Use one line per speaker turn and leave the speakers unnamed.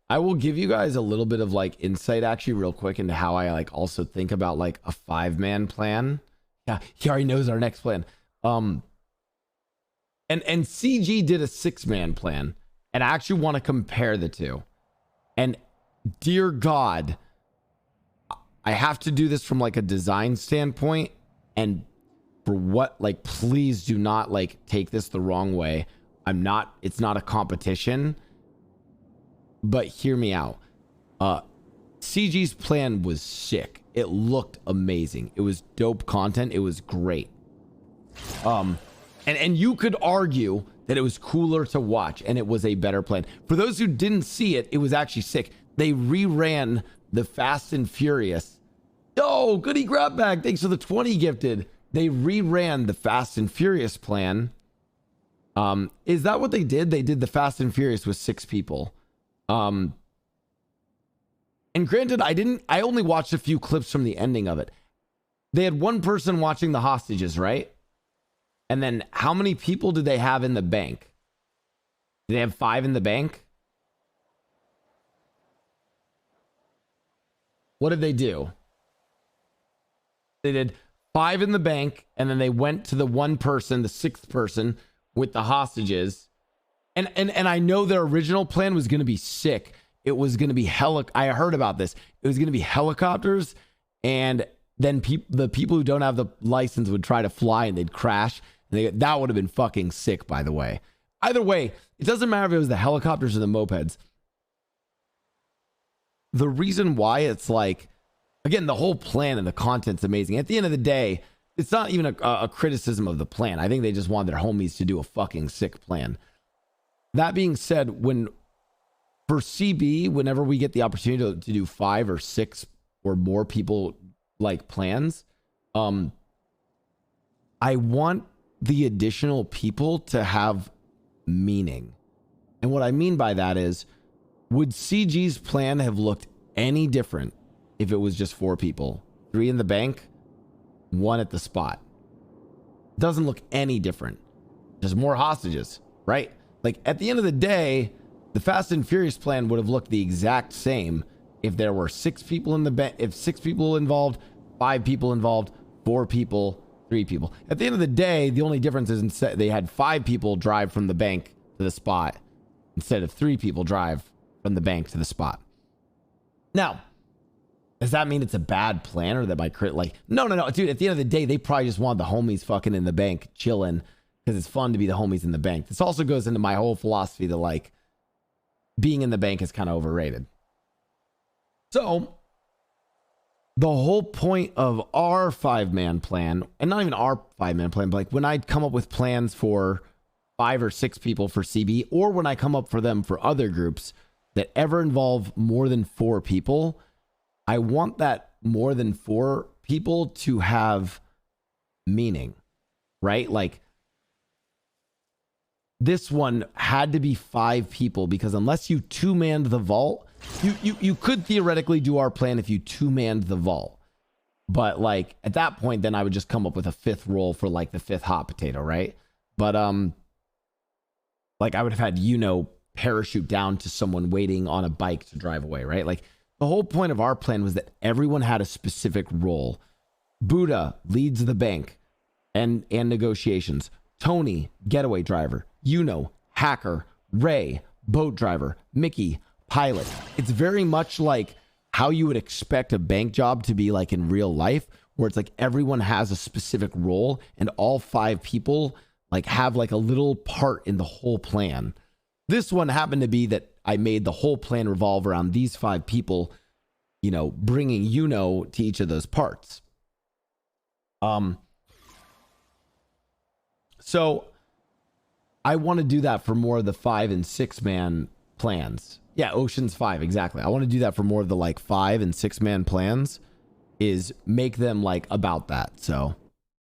I will give you guys a little bit of like insight actually real quick into how I like also think about like a 5-man plan. Yeah, he already knows our next plan. And CG did a 6-man plan, and I actually want to compare the two. And dear God, I have to do this from like a design standpoint, and for what, like, please do not like take this the wrong way. It's not a competition, but hear me out. CG's plan was sick. It looked amazing. It was dope content. It was great. And you could argue that it was cooler to watch and it was a better plan. For those who didn't see it, it was actually sick. They reran the Fast and Furious. Yo, goody grab bag. Thanks for the 20 gifted. They reran the Fast and Furious plan. Is that what they did? They did the Fast and Furious with 6 people. And granted, I only watched a few clips from the ending of it. They had one person watching the hostages, right? And then how many people did they have in the bank? Did they have 5 in the bank? What did they do? They did 5 in the bank, and then they went to the one person, the 6th person with the hostages. And I know their original plan was going to be sick. It was going to be I heard about this. It was going to be helicopters, and then the people who don't have the license would try to fly and they'd crash. That would have been fucking sick, by the way. Either way, it doesn't matter if it was the helicopters or the mopeds. The reason why it's like, again, the whole plan and the content's amazing. At the end of the day, it's not even a criticism of the plan. I think they just want their homies to do a fucking sick plan. That being said, for CB, whenever we get the opportunity to do 5 or 6 or more people like plans, I want the additional people to have meaning. And what I mean by that is, would CG's plan have looked any different if it was just 4 people? 3 in the bank, 1 at the spot. Doesn't look any different. Just more hostages, right? Like, at the end of the day, the Fast and Furious plan would have looked the exact same if there were 6 people in the bank, if 6 people involved, 5 people involved, 4 people, 3 people. At the end of the day, the only difference is instead they had 5 people drive from the bank to the spot instead of 3 people drive from the bank to the spot. Now, does that mean it's a bad plan, or that my crit, like, no, dude, at the end of the day, they probably just want the homies fucking in the bank chilling because it's fun to be the homies in the bank. This also goes into my whole philosophy that, like, being in the bank is kind of overrated. So the whole point of our 5-man plan, and not even our 5-man plan, but like when I come up with plans for 5 or 6 people for CB, or when I come up for them for other groups that ever involve more than 4 people, I want that more than 4 people to have meaning, right? Like, this one had to be 5 people, because unless you 2-manned the vault, you could theoretically do our plan if you 2-manned the vault. But like at that point, then I would just come up with a 5th role for like the 5th hot potato, right? But like I would have had, parachute down to someone waiting on a bike to drive away, right? Like the whole point of our plan was that everyone had a specific role. Buddha leads the bank and negotiations. Tony, getaway driver. Hacker. Ray, boat driver. Mickey, pilot. It's very much like how you would expect a bank job to be like in real life, where it's like everyone has a specific role and all 5 people like have like a little part in the whole plan. This one happened to be that I made the whole plan revolve around these 5 people, bringing to each of those parts. So I want to do that for more of the 5 and 6-man plans. Yeah, Ocean's 5, exactly. I want to do that for more of the like 5 and 6-man plans, is make them like about that. So